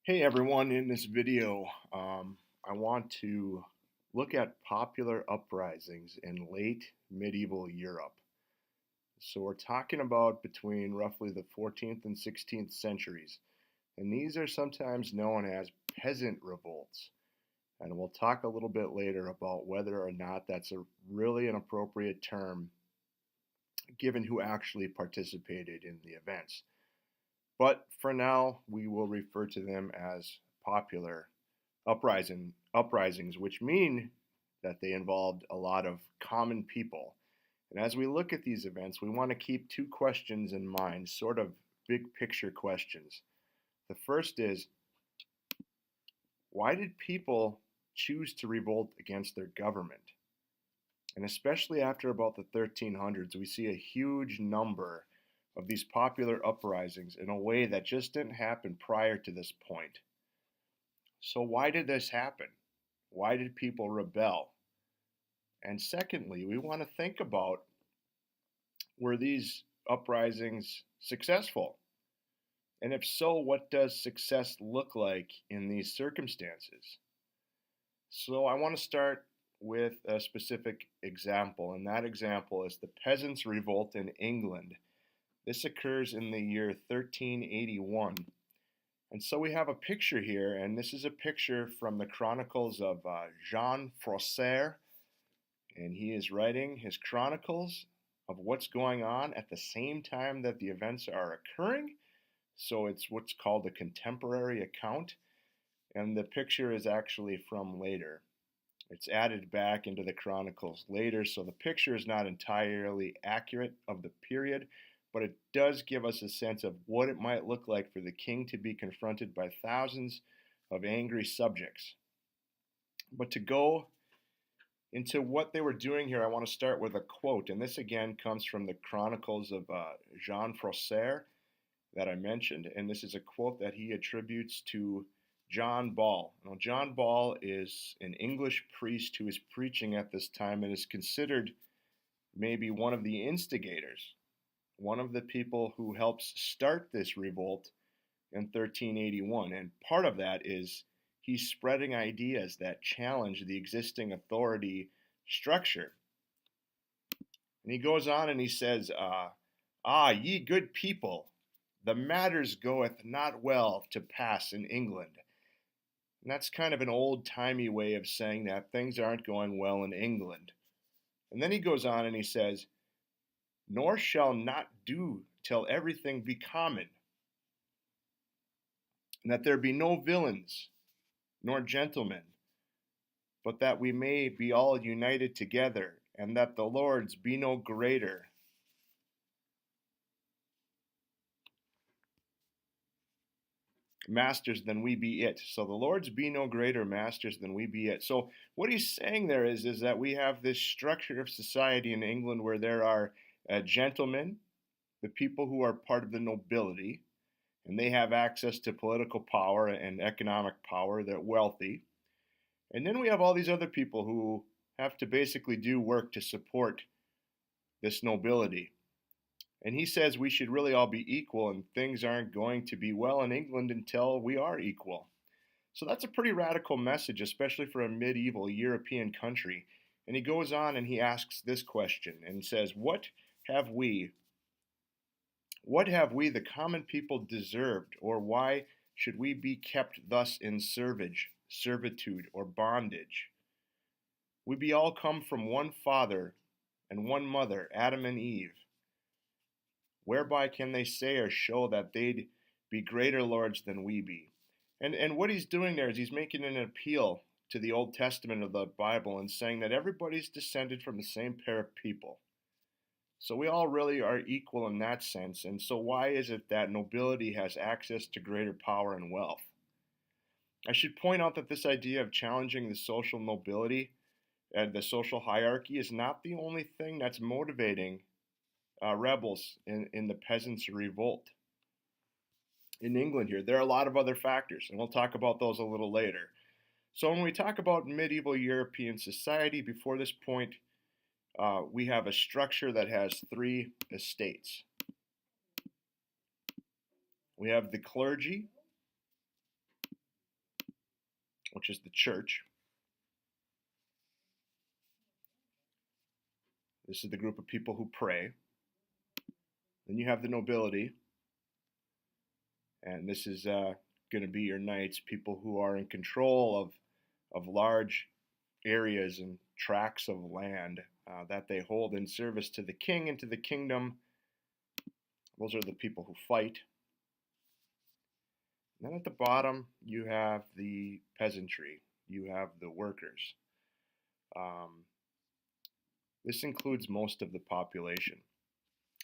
Hey everyone, in this video, I want to look at popular uprisings in late medieval Europe. So we're talking about between roughly the 14th and 16th centuries, and these are sometimes known as peasant revolts. And we'll talk a little bit later about whether or not that's really an appropriate term given who actually participated in the events. But for now, we will refer to them as popular uprisings, which mean that they involved a lot of common people. And as we look at these events, we want to keep two questions in mind, sort of big picture questions. The first is, why did people choose to revolt against their government? And especially after about the 1300s, we see a huge number of these popular uprisings in a way that just didn't happen prior to this point. So, why did this happen? Why did people rebel? And secondly, we want to think about, were these uprisings successful? And if so, what does success look like in these circumstances? So, I want to start with a specific example, and that example is the Peasants' Revolt in England. This occurs in the year 1381. And so we have a picture here, and this is a picture from the Chronicles of Jean Froissart, and he is writing his chronicles of what's going on at the same time that the events are occurring. So it's what's called a contemporary account, and the picture is actually from later. It's added back into the chronicles later, so the picture is not entirely accurate of the period, but it does give us a sense of what it might look like for the king to be confronted by thousands of angry subjects. But to go into what they were doing here, I want to start with a quote, and this again comes from the Chronicles of Jean Froissart that I mentioned, and this is a quote that he attributes to John Ball. Now, John Ball is an English priest who is preaching at this time and is considered maybe one of the instigators, one of the people who helps start this revolt in 1381. And part of that is he's spreading ideas that challenge the existing authority structure. And he goes on and he says, ye good people, the matters goeth not well to pass in England. And that's kind of an old-timey way of saying that things aren't going well in England. And then he goes on and he says, nor shall not do till everything be common, and that there be no villains, nor gentlemen, but that we may be all united together, and that the Lord's be no greater masters than we be it. So the Lord's be no greater masters than we be it. So what he's saying there is that we have this structure of society in England where there are gentlemen, the people who are part of the nobility, and they have access to political power and economic power. They're wealthy. And then we have all these other people who have to basically do work to support this nobility. And he says we should really all be equal, and things aren't going to be well in England until we are equal. So that's a pretty radical message, especially for a medieval European country. And he goes on and he asks this question and says, have we, the common people, deserved, or why should we be kept thus in servitude, or bondage? We be all come from one father and one mother, Adam and Eve. Whereby can they say or show that they'd be greater lords than we be? And what he's doing there is he's making an appeal to the Old Testament of the Bible and saying that everybody's descended from the same pair of people. So we all really are equal in that sense. And so why is it that nobility has access to greater power and wealth? I should point out that this idea of challenging the social nobility and the social hierarchy is not the only thing that's motivating rebels in the peasants' revolt in England here. There are a lot of other factors, and we'll talk about those a little later. So when we talk about medieval European society, before this point, we have a structure that has three estates. We have the clergy, which is the church. This is the group of people who pray. Then you have the nobility, and this is going to be your knights, people who are in control of large areas and tracts of land that they hold in service to the king and to the kingdom. Those are the people who fight. And then at the bottom, you have the peasantry. You have the workers. This includes most of the population.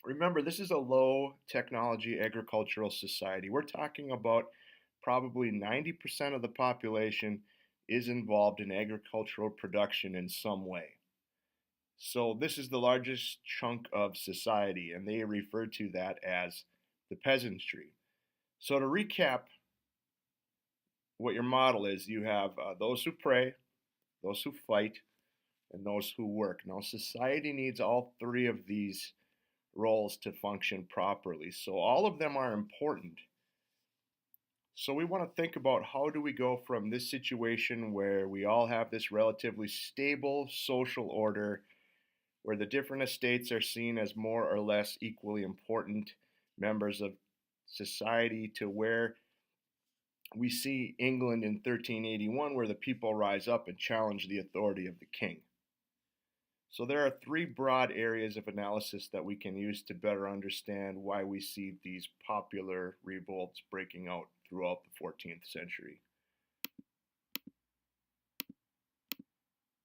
Remember, this is a low technology agricultural society. We're talking about probably 90% of the population is involved in agricultural production in some way. So this is the largest chunk of society, and they refer to that as the peasantry. So to recap what your model is, you have those who pray, those who fight, and those who work. Now, society needs all three of these roles to function properly. So all of them are important. So we want to think about how do we go from this situation where we all have this relatively stable social order, where the different estates are seen as more or less equally important members of society, to where we see England in 1381, where the people rise up and challenge the authority of the king. So there are three broad areas of analysis that we can use to better understand why we see these popular revolts breaking out throughout the 14th century.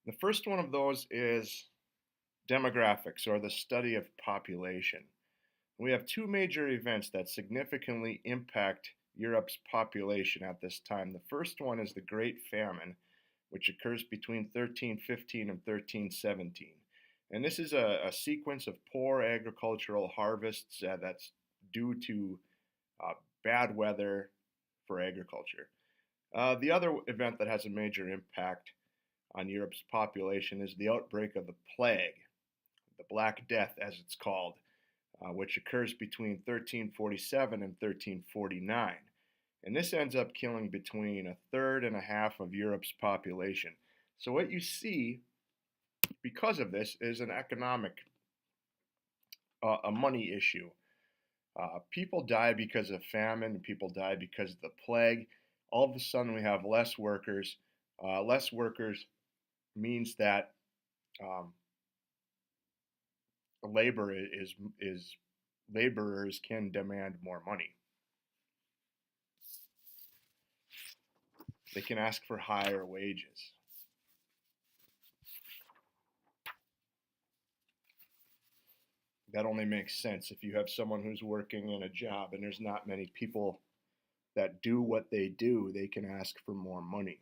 The first one of those is demographics, or the study of population. We have two major events that significantly impact Europe's population at this time. The first one is the Great Famine, which occurs between 1315 and 1317. And this is a sequence of poor agricultural harvests that's due to bad weather for agriculture. The other event that has a major impact on Europe's population is the outbreak of the plague, the Black Death as it's called, which occurs between 1347 and 1349. And this ends up killing between a third and a half of Europe's population. So what you see because of this is an economic, a money issue. People die because of famine, people die because of the plague. All of a sudden we have less workers. Less workers means that laborers can demand more money. They can ask for higher wages. That only makes sense if you have someone who's working in a job and there's not many people that do what they do, they can ask for more money.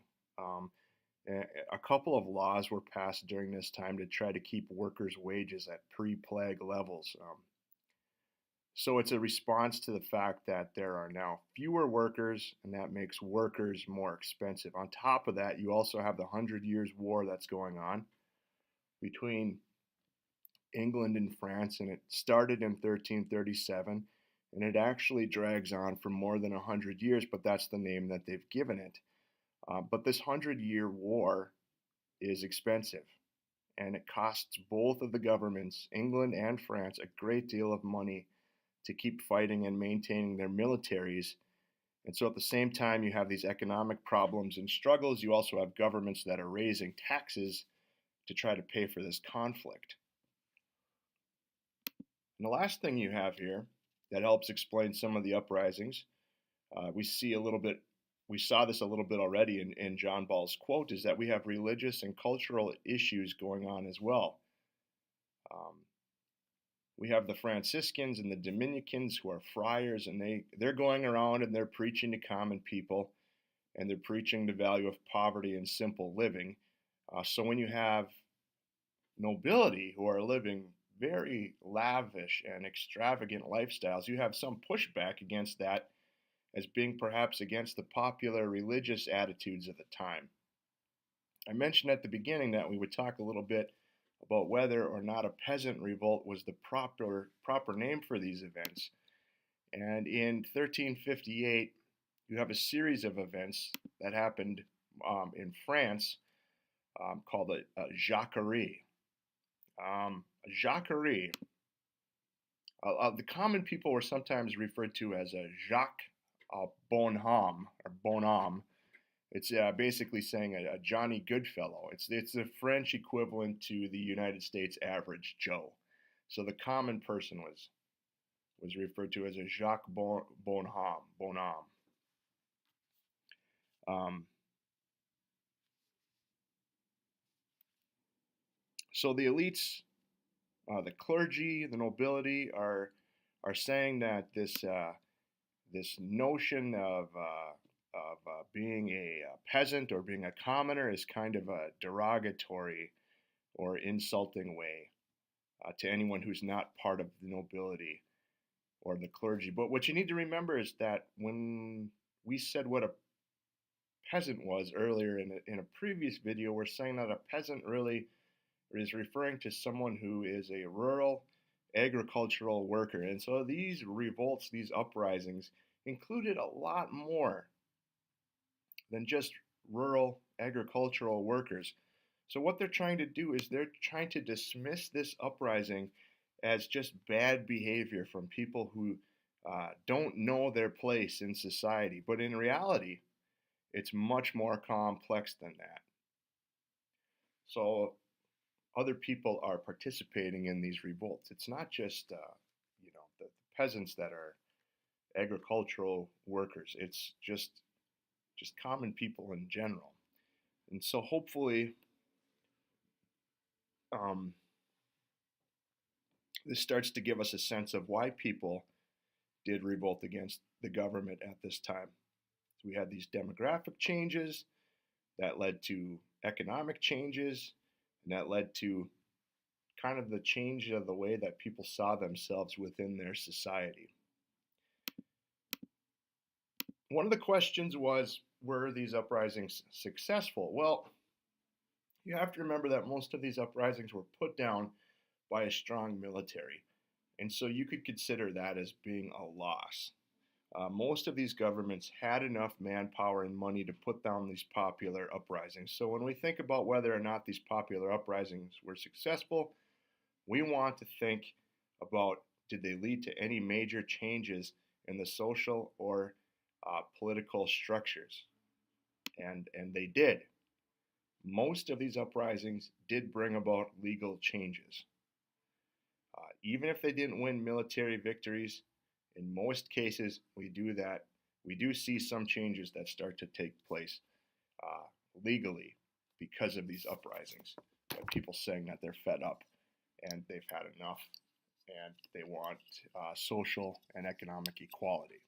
A couple of laws were passed during this time to try to keep workers' wages at pre-plague levels. So it's a response to the fact that there are now fewer workers, and that makes workers more expensive. On top of that, you also have the 100 Years' War that's going on between England and France, and it started in 1337, and it actually drags on for more than 100 years, but that's the name that they've given it. But this 100-year war is expensive, and it costs both of the governments, England and France, a great deal of money to keep fighting and maintaining their militaries. And so at the same time you have these economic problems and struggles, you also have governments that are raising taxes to try to pay for this conflict. And the last thing you have here that helps explain some of the uprisings, we saw this a little bit already in John Ball's quote, is that we have religious and cultural issues going on as well. We have the Franciscans and the Dominicans who are friars, and they're going around and they're preaching to common people, and they're preaching the value of poverty and simple living. So when you have nobility who are living very lavish and extravagant lifestyles, you have some pushback against that as being perhaps against the popular religious attitudes of the time. I mentioned at the beginning that we would talk a little bit about whether or not a peasant revolt was the proper name for these events. And in 1358, you have a series of events that happened in France called a jacquerie. Jacquerie, the common people were sometimes referred to as a Jacques bonhomme or bonhomme. It's basically saying a Johnny Goodfellow. It's the French equivalent to the United States average Joe. So the common person was referred to as a Jacques bonhomme. Um, so the elites, the clergy, the nobility are saying that this notion of being a peasant or being a commoner is kind of a derogatory or insulting way to anyone who's not part of the nobility or the clergy. But what you need to remember is that when we said what a peasant was earlier in a previous video, we're saying that a peasant really is referring to someone who is a rural agricultural worker. And so these revolts, these uprisings, included a lot more than just rural agricultural workers. So what they're trying to do is they're trying to dismiss this uprising as just bad behavior from people who don't know their place in society. But in reality, it's much more complex than that. So other people are participating in these revolts. It's not just the peasants that are agricultural workers. It's just common people in general. And so hopefully um, this starts to give us a sense of why people did revolt against the government at this time. So we had these demographic changes that led to economic changes, and that led to kind of the change of the way that people saw themselves within their society. One of the questions was, were these uprisings successful? Well, you have to remember that most of these uprisings were put down by a strong military. And so you could consider that as being a loss. Most of these governments had enough manpower and money to put down these popular uprisings. So when we think about whether or not these popular uprisings were successful, we want to think about, did they lead to any major changes in the social or political structures? And they did. Most of these uprisings did bring about legal changes. Even if they didn't win military victories, in most cases we do see some changes that start to take place legally because of these uprisings. People saying that they're fed up and they've had enough and they want social and economic equality.